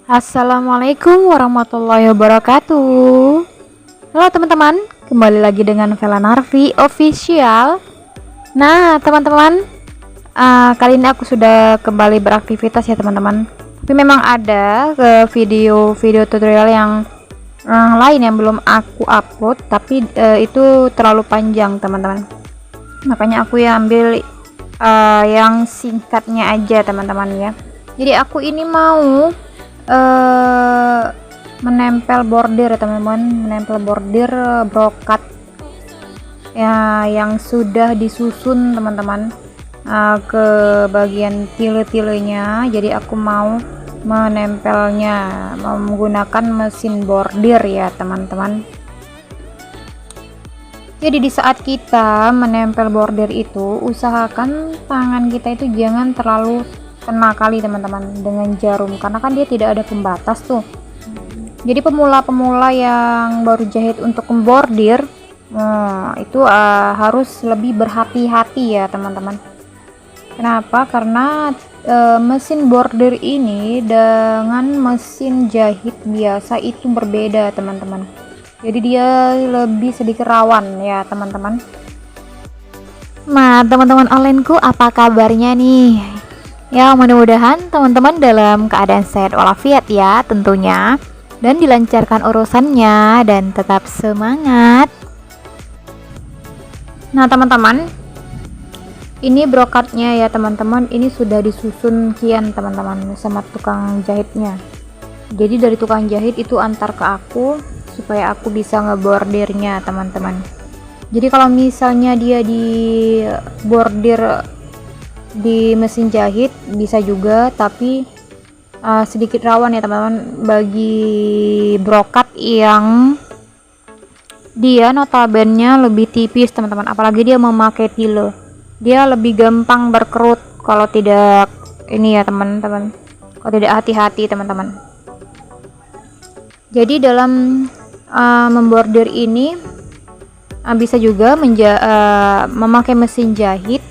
Assalamualaikum warahmatullahi wabarakatuh. Halo teman-teman, kembali lagi dengan Vela Narvi Official. Nah teman-teman, kali ini aku sudah kembali beraktivitas ya teman-teman. Tapi memang ada video tutorial yang lain yang belum aku upload, tapi itu terlalu panjang teman-teman. Makanya aku ya ambil yang singkatnya aja teman-teman ya. Jadi aku ini mau menempel bordir ya teman-teman, menempel bordir brokat ya yang sudah disusun teman-teman ke bagian tile-tilenya. Jadi aku mau menempelnya menggunakan mesin bordir ya teman-teman. Jadi di saat kita menempel bordir itu, usahakan tangan kita itu jangan terlalu kena kali teman-teman dengan jarum, karena kan dia tidak ada pembatas tuh. Jadi pemula-pemula yang baru jahit untuk membordir itu harus lebih berhati-hati ya teman-teman. Kenapa? Karena mesin bordir ini dengan mesin jahit biasa itu berbeda teman-teman. Jadi dia lebih sedikit rawan ya teman-teman. Nah teman-teman onlineku, apa kabarnya nih? Ya mudah-mudahan teman-teman dalam keadaan sehat walafiat ya tentunya, dan dilancarkan urusannya dan tetap semangat. Nah teman-teman, ini brokatnya ya teman-teman, ini sudah disusun kian teman-teman sama tukang jahitnya. Jadi dari tukang jahit itu antar ke aku supaya aku bisa ngebordirnya teman-teman. Jadi kalau misalnya dia di bordir di mesin jahit bisa juga, tapi sedikit rawan ya teman-teman bagi brokat yang dia notabene lebih tipis teman-teman, apalagi dia memakai tile, dia lebih gampang berkerut kalau tidak ini ya teman-teman, kalau tidak hati-hati teman-teman. Jadi dalam membordir ini bisa juga memakai mesin jahit,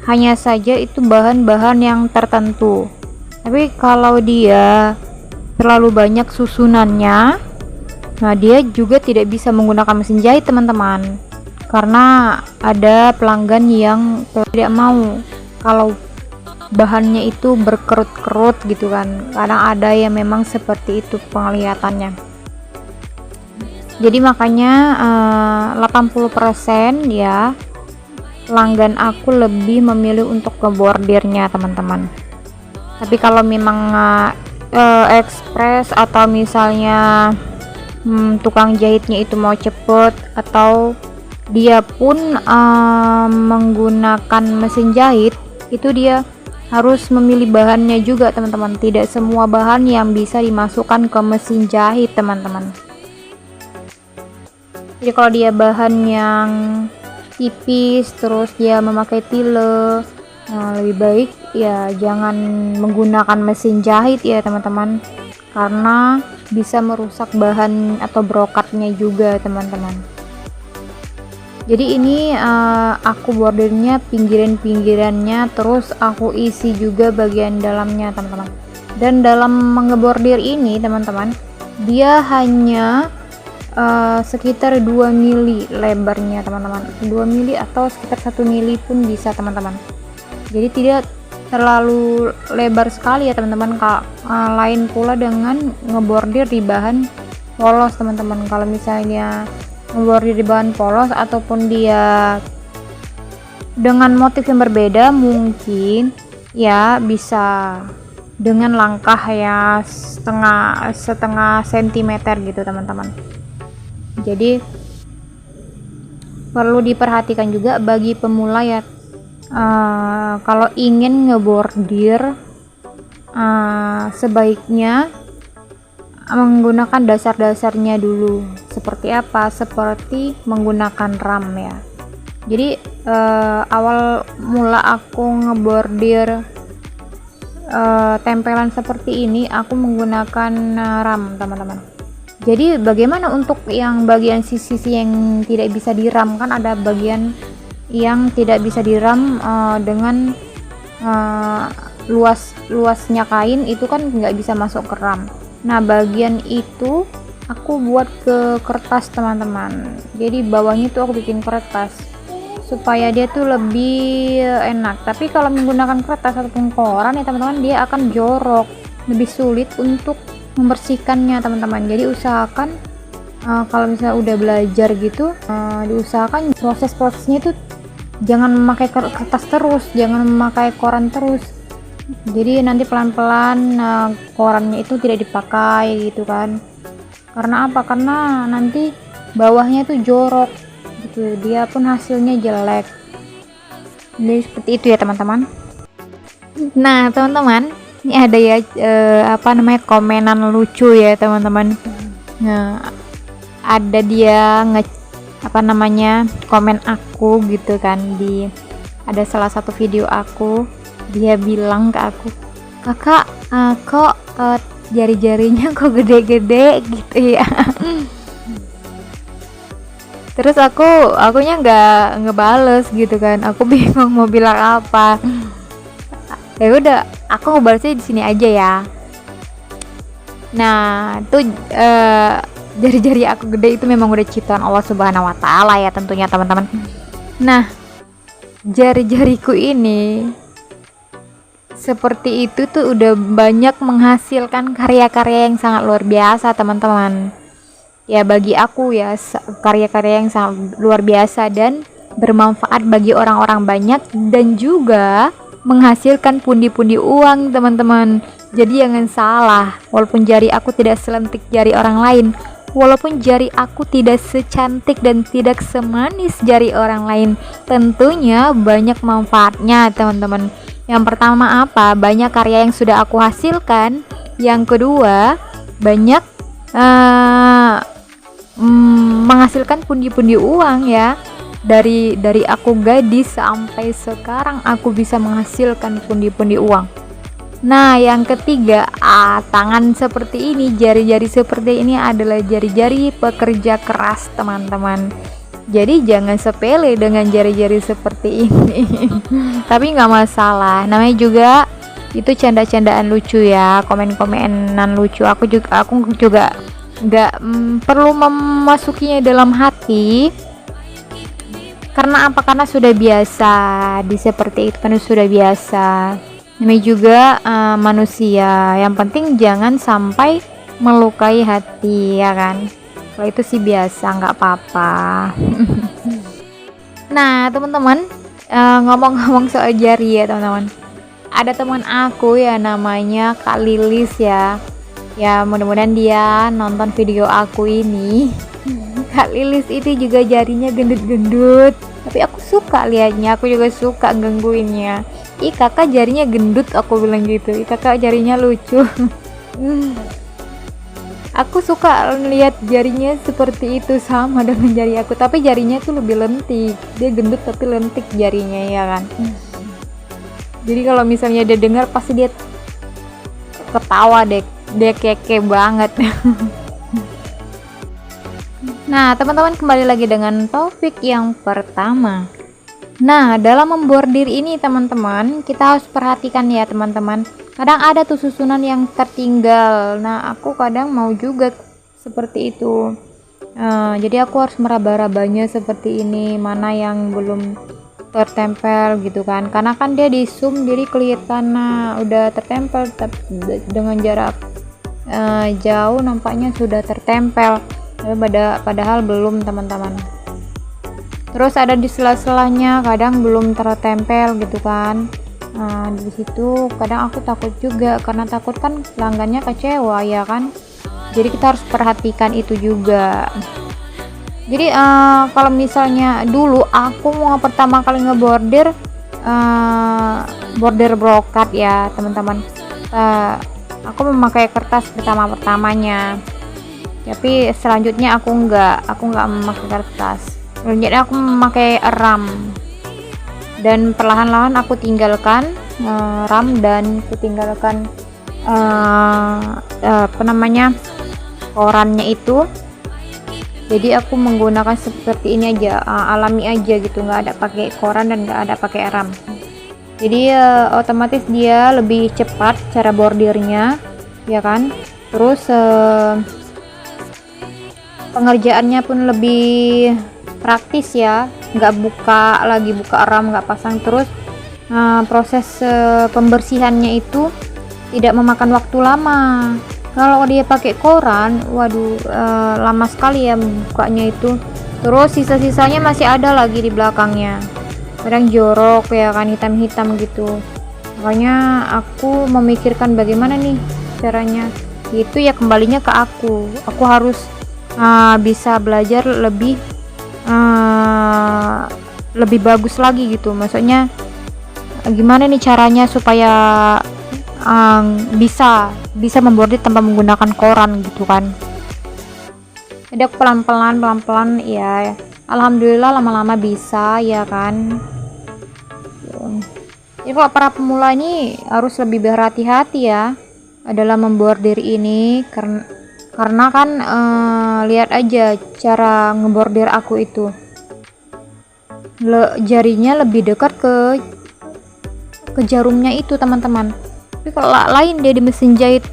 hanya saja itu bahan-bahan yang tertentu. Tapi kalau dia terlalu banyak susunannya, nah dia juga tidak bisa menggunakan mesin jahit teman-teman, karena ada pelanggan yang tidak mau kalau bahannya itu berkerut-kerut gitu kan. Kadang ada yang memang seperti itu penglihatannya. Jadi makanya 80% ya pelanggan aku lebih memilih untuk ngebordirnya teman-teman. Tapi kalau memang ekspres atau misalnya tukang jahitnya itu mau cepet, atau dia pun menggunakan mesin jahit, itu dia harus memilih bahannya juga teman-teman. Tidak semua bahan yang bisa dimasukkan ke mesin jahit teman-teman. Jadi kalau dia bahan yang tipis terus dia memakai tile, lebih baik ya jangan menggunakan mesin jahit ya teman-teman, karena bisa merusak bahan atau brokatnya juga teman-teman. Jadi ini aku bordirnya pinggiran-pinggirannya, terus aku isi juga bagian dalamnya teman-teman. Dan dalam mengebordir ini teman-teman, dia hanya sekitar 2 mili lebarnya teman-teman, 2 mili atau sekitar 1 mili pun bisa teman-teman. Jadi tidak terlalu lebar sekali ya teman-teman. Lain pula dengan ngebordir di bahan polos teman-teman. Kalau misalnya ngebordir di bahan polos ataupun dia dengan motif yang berbeda, mungkin ya bisa dengan langkah ya setengah sentimeter gitu teman-teman. Jadi perlu diperhatikan juga bagi pemula ya, kalau ingin ngebordir sebaiknya menggunakan dasar-dasarnya dulu. Seperti apa? Seperti menggunakan ram ya. Jadi awal mula aku ngebordir tempelan seperti ini, aku menggunakan ram teman-teman. Jadi bagaimana untuk yang bagian sisi-sisi yang tidak bisa diram? Kan ada bagian yang tidak bisa diram dengan luasnya kain itu kan nggak bisa masuk ke ram. Nah bagian itu aku buat ke kertas teman-teman, jadi bawahnya tuh aku bikin kertas supaya dia tuh lebih enak. Tapi kalau menggunakan kertas ataupun koran ya teman-teman, dia akan jorok, lebih sulit untuk membersihkannya teman-teman. Jadi usahakan kalau misalnya udah belajar gitu, diusahakan proses-prosesnya itu jangan memakai kertas terus, jangan memakai koran terus. Jadi nanti pelan-pelan korannya itu tidak dipakai gitu kan. Karena apa? Karena nanti bawahnya itu jorok gitu, dia pun hasilnya jelek. Jadi seperti itu ya teman-teman. Nah teman-teman, ini ada ya apa namanya, komenan lucu ya teman-teman. Nah ada dia komen aku gitu kan, ada salah satu video aku, dia bilang ke aku, kakak kok jari-jarinya kok gede-gede gitu ya. Terus akunya nggak ngebales gitu kan, aku bingung mau bilang apa. Ya udah, aku ngebalesnya di sini aja ya. Nah tuh jari-jari aku gede itu memang udah ciptaan Allah Subhanahu wa Ta'ala ya tentunya teman-teman. Nah jari-jariku ini seperti itu tuh udah banyak menghasilkan karya-karya yang sangat luar biasa teman-teman. Ya bagi aku ya, karya-karya yang sangat luar biasa dan bermanfaat bagi orang-orang banyak, dan juga menghasilkan pundi-pundi uang teman-teman. Jadi jangan salah, walaupun jari aku tidak selentik jari orang lain, walaupun jari aku tidak secantik dan tidak semanis jari orang lain, tentunya banyak manfaatnya teman-teman. Yang pertama apa? Banyak karya yang sudah aku hasilkan. Yang kedua, banyak menghasilkan pundi-pundi uang ya. Dari aku gadis sampai sekarang aku bisa menghasilkan pundi-pundi uang. Nah yang ketiga, tangan seperti ini, jari-jari seperti ini adalah jari-jari pekerja keras teman-teman. Jadi jangan sepele dengan jari-jari seperti ini. Tapi nggak masalah, namanya juga itu canda-candaan lucu ya, komen-komenan lucu. Aku juga nggak perlu memasukinya dalam hati. Karena apa? Karena sudah biasa di seperti itu kan, sudah biasa. Namanya juga manusia, yang penting jangan sampai melukai hati ya kan. Kalau itu sih biasa, nggak apa-apa. Nah teman-teman, ngomong-ngomong soal jari ya teman-teman, ada teman aku ya namanya Kak Lilis ya. Ya mudah-mudahan dia nonton video aku ini. Kak Lilis itu juga jarinya gendut-gendut, tapi aku suka liatnya, aku juga suka gangguinnya. Ih kakak jarinya gendut, aku bilang gitu. Ih kakak jarinya lucu. Aku suka lihat jarinya seperti itu, sama dengan jari aku, tapi jarinya tuh lebih lentik. Dia gendut tapi lentik jarinya ya kan. Jadi kalau misalnya dia dengar pasti dia ketawa deh, dia keke banget. Nah teman-teman, kembali lagi dengan topik yang pertama. Nah dalam membordir ini teman-teman, kita harus perhatikan ya teman-teman, kadang ada tuh susunan yang tertinggal. Nah aku kadang mau juga seperti itu. Jadi aku harus meraba-rabanya seperti ini, mana yang belum tertempel gitu kan, karena kan dia di zoom jadi kelihatan. Nah udah tertempel, dengan jarak jauh nampaknya sudah tertempel, padahal belum teman-teman. Terus ada di sela-selanya kadang belum tertempel gitu kan. Nah di situ kadang aku takut juga, karena takut kan pelanggannya kecewa ya kan. Jadi kita harus perhatikan itu juga. Jadi kalau misalnya dulu aku mau pertama kali ngebordir bordir brokat ya teman-teman, aku memakai kertas pertamanya, tapi selanjutnya aku nggak memakai kertas. Jadi aku memakai ram, dan perlahan-lahan aku tinggalkan ram, dan aku tinggalkan korannya itu. Jadi aku menggunakan seperti ini aja, alami aja gitu, nggak ada pakai koran dan nggak ada pakai ram. Jadi otomatis dia lebih cepat cara bordirnya ya kan. Terus pengerjaannya pun lebih praktis ya, nggak buka RAM, nggak pasang. Terus proses pembersihannya itu tidak memakan waktu lama. Kalau dia pakai koran, waduh, lama sekali ya bukanya itu. Terus sisa-sisanya masih ada lagi di belakangnya, kadang jorok ya kan, hitam-hitam gitu. Makanya aku memikirkan bagaimana nih caranya. Itu ya kembalinya ke aku harus bisa belajar lebih bagus lagi gitu. Maksudnya gimana nih caranya supaya bisa membordir tanpa menggunakan koran gitu kan. Jadi aku pelan-pelan ya, alhamdulillah lama-lama bisa ya kan. Jadi kalau para pemula ini harus lebih berhati-hati ya dalam membordir ini, karena kan lihat aja cara ngebordir aku itu, jarinya lebih dekat ke jarumnya itu teman-teman. Tapi kalau lain dia di mesin jahit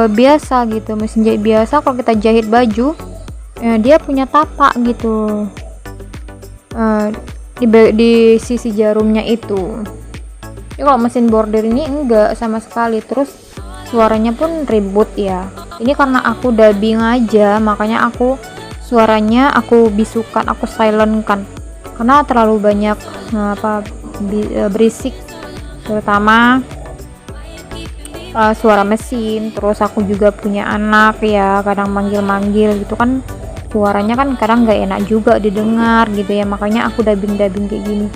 biasa gitu, mesin jahit biasa, kalau kita jahit baju dia punya tapak gitu di sisi jarumnya itu. Jadi kalau mesin bordir ini enggak sama sekali. Terus suaranya pun ribut ya. Ini karena aku dubbing aja, makanya suaranya aku bisukan, aku silent kan, karena terlalu banyak berisik, terutama suara mesin. Terus aku juga punya anak ya, kadang manggil-manggil gitu kan, suaranya kan kadang nggak enak juga didengar gitu ya, makanya aku dubbing kayak gini.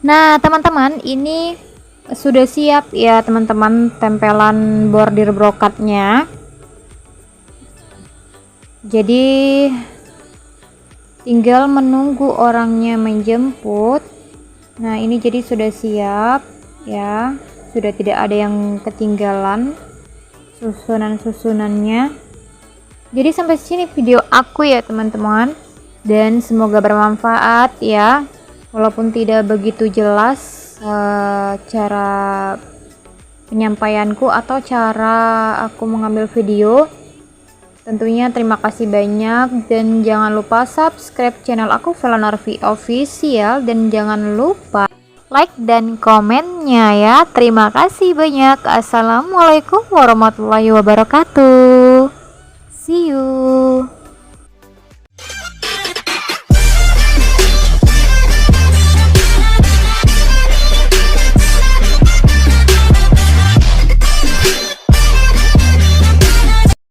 Nah teman-teman, ini sudah siap ya teman-teman tempelan bordir brokatnya. Jadi tinggal menunggu orangnya menjemput. Nah ini jadi sudah siap ya, sudah tidak ada yang ketinggalan susunan-susunannya. Jadi sampai sini video aku ya teman-teman, dan semoga bermanfaat ya. Walaupun tidak begitu jelas cara penyampaianku atau cara aku mengambil video, tentunya terima kasih banyak, dan jangan lupa subscribe channel aku Vela Norvi Official, dan jangan lupa like dan komennya ya. Terima kasih banyak. Assalamualaikum warahmatullahi wabarakatuh. See you.